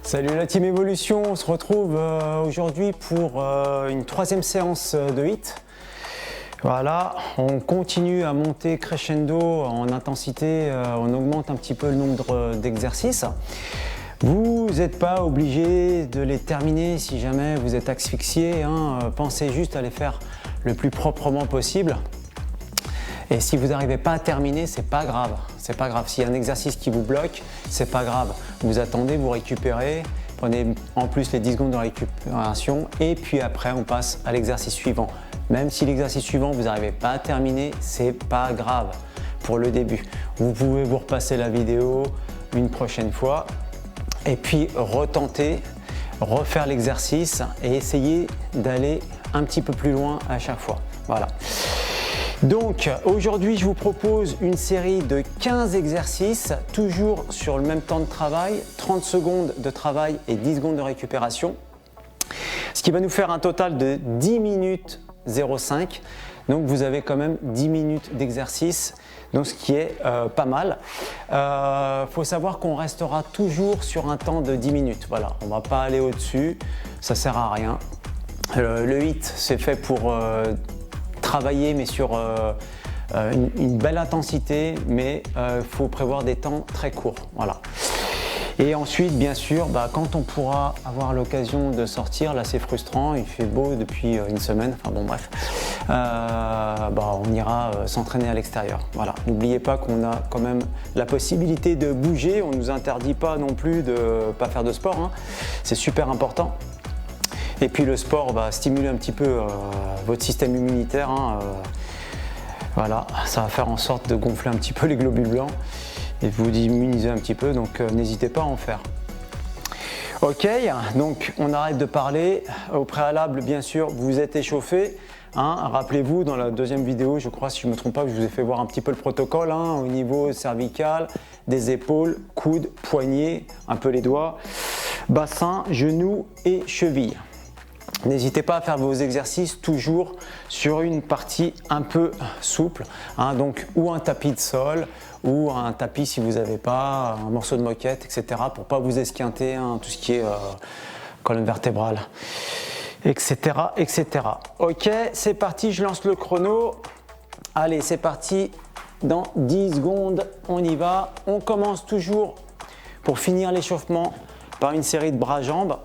Salut la team Evolution, on se retrouve aujourd'hui pour une troisième séance de HIIT. Voilà, on continue à monter crescendo en intensité, on augmente un petit peu le nombre d'exercices. Vous n'êtes pas obligé de les terminer si jamais vous êtes asphyxié, pensez juste à les faire le plus proprement possible. Et si vous n'arrivez pas à terminer, c'est pas grave. C'est pas grave. S'il y a un exercice qui vous bloque, c'est pas grave. Vous attendez, vous récupérez, prenez en plus les 10 secondes de récupération et puis après on passe à l'exercice suivant. Même si l'exercice suivant vous n'arrivez pas à terminer, c'est pas grave pour le début. Vous pouvez vous repasser la vidéo une prochaine fois et puis retenter, refaire l'exercice et essayer d'aller un petit peu plus loin à chaque fois. Voilà. Donc aujourd'hui je vous propose une série de 15 exercices, toujours sur le même temps de travail, 30 secondes de travail et 10 secondes de récupération. Ce qui va nous faire un total de 10 minutes 0,5. Donc vous avez quand même 10 minutes d'exercice, donc ce qui est pas mal. Faut savoir qu'on restera toujours sur un temps de 10 minutes. Voilà, on ne va pas aller au-dessus, ça ne sert à rien. Le HIIT c'est fait pour travailler mais sur une belle intensité, mais faut prévoir des temps très courts. Voilà. Et ensuite, bien sûr, quand on pourra avoir l'occasion de sortir, là c'est frustrant, il fait beau depuis une semaine, enfin bon bref, on ira s'entraîner à l'extérieur. Voilà. N'oubliez pas qu'on a quand même la possibilité de bouger, on ne nous interdit pas non plus de ne pas faire de sport, c'est super important. Et puis le sport va stimuler un petit peu votre système immunitaire. Voilà, ça va faire en sorte de gonfler un petit peu les globules blancs et vous immuniser un petit peu, donc n'hésitez pas à en faire. Ok, donc on arrête de parler. Au préalable, bien sûr, vous êtes échauffé. Rappelez-vous, dans la deuxième vidéo, je crois, si je ne me trompe pas, je vous ai fait voir un petit peu le protocole au niveau cervical, des épaules, coudes, poignets, un peu les doigts, bassin, genoux et chevilles. N'hésitez pas à faire vos exercices toujours sur une partie un peu souple, donc ou un tapis de sol ou un tapis si vous n'avez pas, un morceau de moquette, etc. pour ne pas vous esquinter, tout ce qui est colonne vertébrale, etc., etc. Ok, c'est parti, je lance le chrono. Allez, c'est parti, dans 10 secondes, on y va. On commence toujours pour finir l'échauffement par une série de bras-jambes.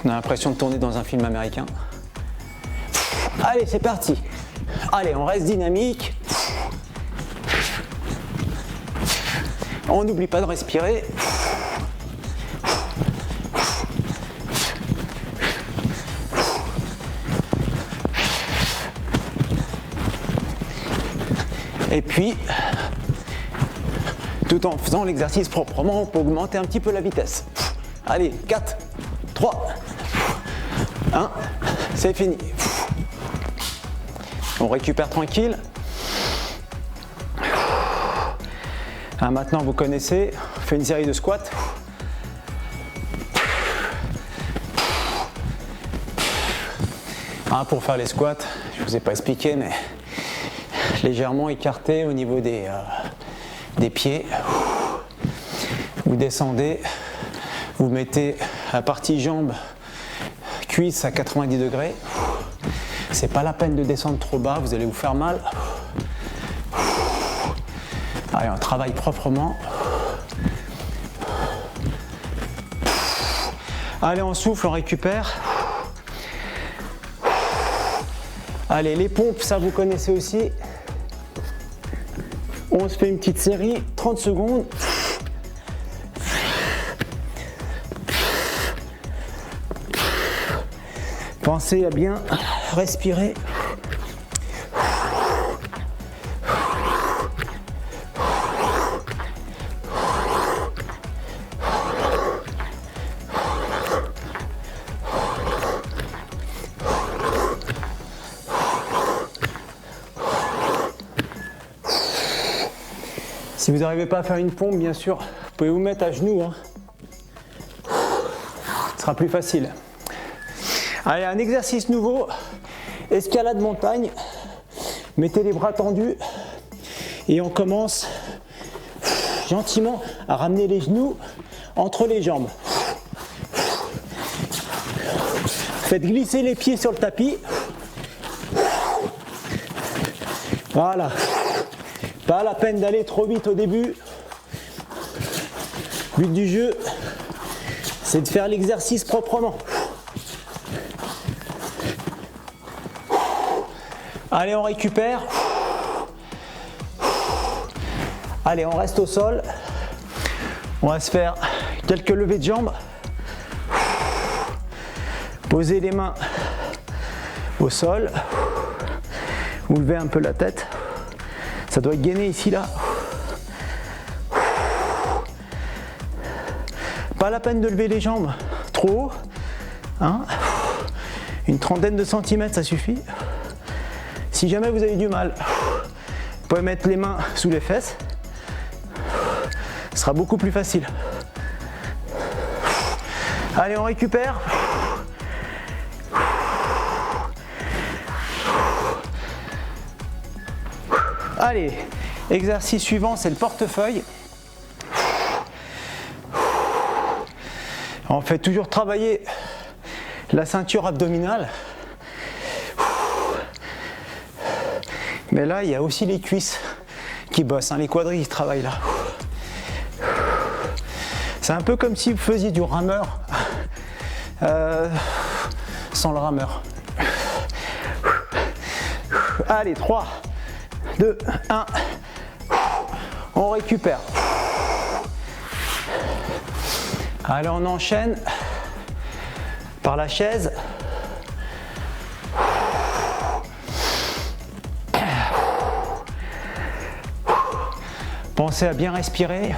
On a l'impression de tourner dans un film américain. Allez, c'est parti. Allez, on reste dynamique. On n'oublie pas de respirer. Et puis, tout en faisant l'exercice proprement, on peut augmenter un petit peu la vitesse. Allez, 4, 3, 1, c'est fini. On récupère tranquille. Maintenant, vous connaissez, on fait une série de squats. Pour faire les squats, je ne vous ai pas expliqué, mais légèrement écarté au niveau des pieds. Vous descendez, vous mettez la partie jambes, cuisses à 90 degrés. C'est pas la peine de descendre trop bas, vous allez vous faire mal. Allez, on travaille proprement. Allez, on souffle, on récupère. Allez, les pompes, ça vous connaissez aussi. On se fait une petite série, 30 secondes. Pensez à bien respirer. Si vous n'arrivez pas à faire une pompe, bien sûr, vous pouvez vous mettre à genoux. Ce sera plus facile. Allez, un exercice nouveau, escalade montagne. Mettez les bras tendus et on commence gentiment à ramener les genoux entre les jambes. Faites glisser les pieds sur le tapis. Voilà. Pas la peine d'aller trop vite au début. Le but du jeu, c'est de faire l'exercice proprement. Allez, on récupère. Allez, on reste au sol. On va se faire quelques levées de jambes. Posez les mains au sol. Vous levez un peu la tête. Ça doit gainer ici, là. Pas la peine de lever les jambes trop haut. Hein, une trentaine de centimètres, ça suffit. Si jamais vous avez du mal, vous pouvez mettre les mains sous les fesses. Ce sera beaucoup plus facile. Allez, on récupère. Allez, exercice suivant, c'est le portefeuille. On fait toujours travailler la ceinture abdominale. Mais là, il y a aussi les cuisses qui bossent, hein, les quadris qui travaillent là. C'est un peu comme si vous faisiez du rameur sans le rameur. Allez, 3, 2, 1. On récupère. Allez, on enchaîne par la chaise. Pensez à bien respirer.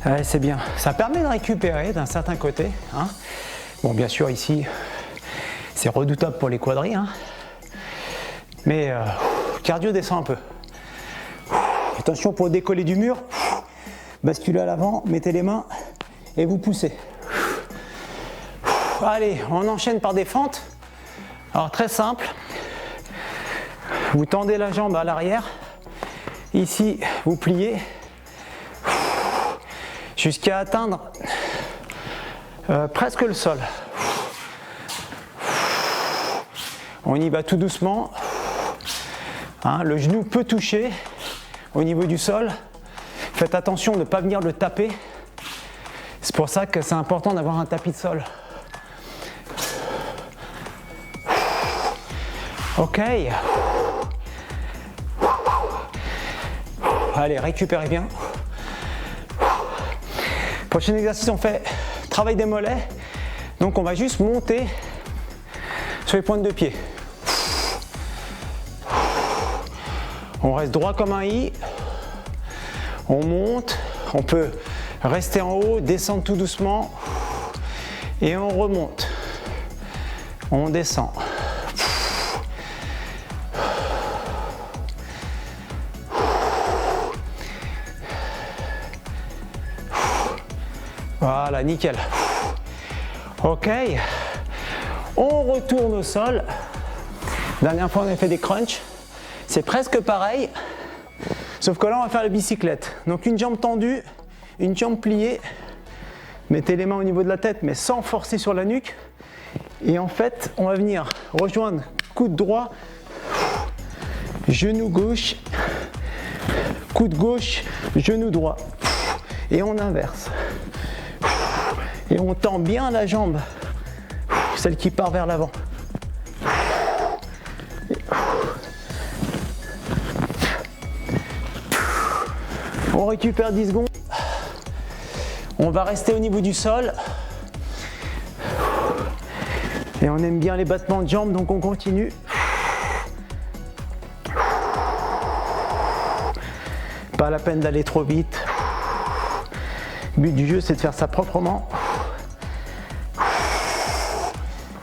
Ouais, c'est bien. Ça permet de récupérer d'un certain côté. Hein. Bon, bien sûr, ici, c'est redoutable pour les quadris. Hein. Mais cardio descend un peu. Attention pour décoller du mur. Basculez à l'avant, mettez les mains et vous poussez. Allez, on enchaîne par des fentes. Alors, très simple. Vous tendez la jambe à l'arrière. Ici, vous pliez. Jusqu'à atteindre presque le sol. On y va tout doucement. Hein, le genou peut toucher au niveau du sol. Faites attention de ne pas venir le taper. C'est pour ça que c'est important d'avoir un tapis de sol. Ok. Allez, récupérez bien. Prochain exercice, on fait travail des mollets. Donc on va juste monter sur les pointes de pied. On reste droit comme un i. On monte. On peut rester en haut, descendre tout doucement. Et on remonte. On descend. Voilà, nickel. Ok. On retourne au sol. Dernière fois, on a fait des crunchs. C'est presque pareil. Sauf que là, on va faire la bicyclette. Donc, une jambe tendue, une jambe pliée. Mettez les mains au niveau de la tête, mais sans forcer sur la nuque. Et en fait, on va venir rejoindre coude droit, genou gauche, coude gauche, genou droit. Et on inverse. Et on tend bien la jambe, celle qui part vers l'avant. On récupère 10 secondes. On va rester au niveau du sol. Et on aime bien les battements de jambes, donc on continue. Pas la peine d'aller trop vite. Le but du jeu, c'est de faire ça proprement.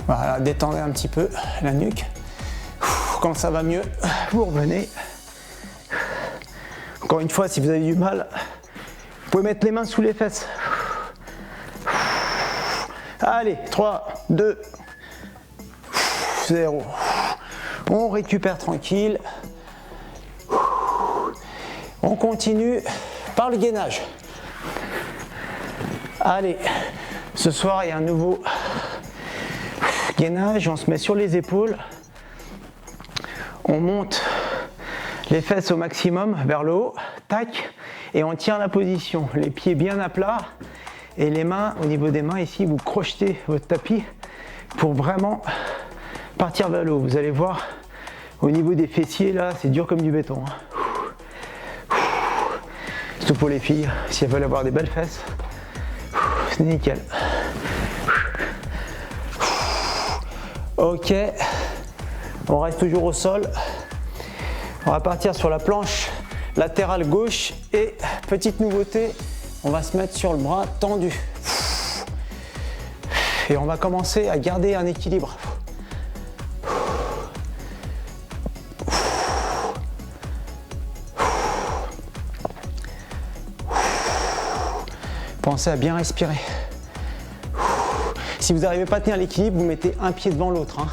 Voilà, détendez un petit peu la nuque. Quand ça va mieux, vous revenez. Encore une fois, si vous avez du mal, vous pouvez mettre les mains sous les fesses. Allez, 3, 2, 0. On récupère tranquille. On continue par le gainage. Allez, ce soir il y a un nouveau gainage. On se met sur les épaules. On monte les fesses au maximum vers le haut. Tac. Et on tient la position. Les pieds bien à plat. Et les mains, au niveau des mains ici, vous crochetez votre tapis pour vraiment partir vers le haut. Vous allez voir, au niveau des fessiers, là, c'est dur comme du béton. Surtout pour les filles, si elles veulent avoir des belles fesses, c'est nickel. Ok, on reste toujours au sol. On va partir sur la planche latérale gauche et petite nouveauté, on va se mettre sur le bras tendu. Et on va commencer à garder un équilibre. Pensez à bien respirer. Si vous n'arrivez pas à tenir l'équilibre, vous mettez un pied devant l'autre. Hein.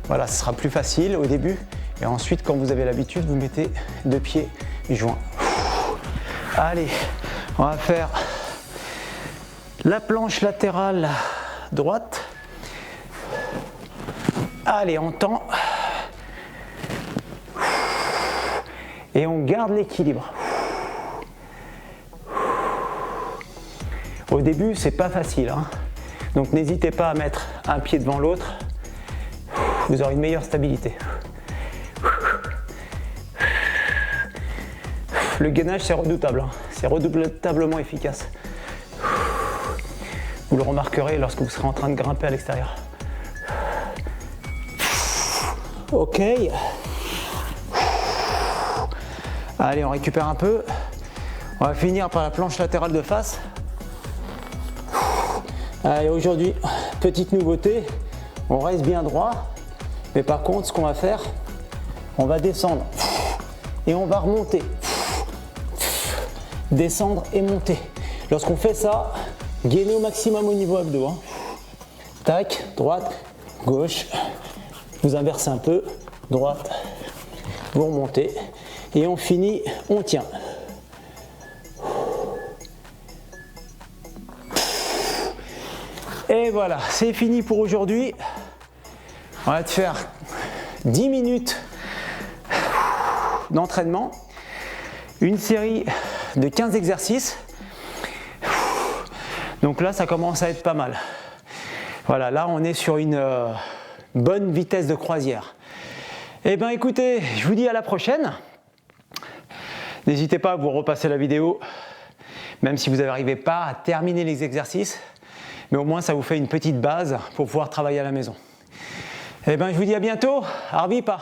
Voilà, ce sera plus facile au début. Et ensuite, quand vous avez l'habitude, vous mettez 2 pieds joints. Allez, on va faire la planche latérale droite. Allez, on tend. Et on garde l'équilibre. Au début, c'est pas facile, hein. Donc n'hésitez pas à mettre un pied devant l'autre. Vous aurez une meilleure stabilité. Le gainage, c'est redoutable, hein. C'est redoutablement efficace. Vous le remarquerez lorsque vous serez en train de grimper à l'extérieur. Ok. Allez, on récupère un peu. On va finir par la planche latérale de face. Allez, aujourd'hui, petite nouveauté, on reste bien droit, mais par contre, ce qu'on va faire, on va descendre et on va remonter. Descendre et monter. Lorsqu'on fait ça, gainez au maximum au niveau abdos. Hein. Tac, droite, gauche, vous inversez un peu, droite, vous remontez et on finit, on tient. Et voilà, c'est fini pour aujourd'hui. On va te faire 10 minutes d'entraînement. Une série de 15 exercices. Donc là, ça commence à être pas mal. Voilà, là, on est sur une bonne vitesse de croisière. Eh bien, écoutez, je vous dis à la prochaine. N'hésitez pas à vous repasser la vidéo, même si vous n'arrivez pas à terminer les exercices. Mais au moins, ça vous fait une petite base pour pouvoir travailler à la maison. Eh bien, je vous dis à bientôt. Arvipa!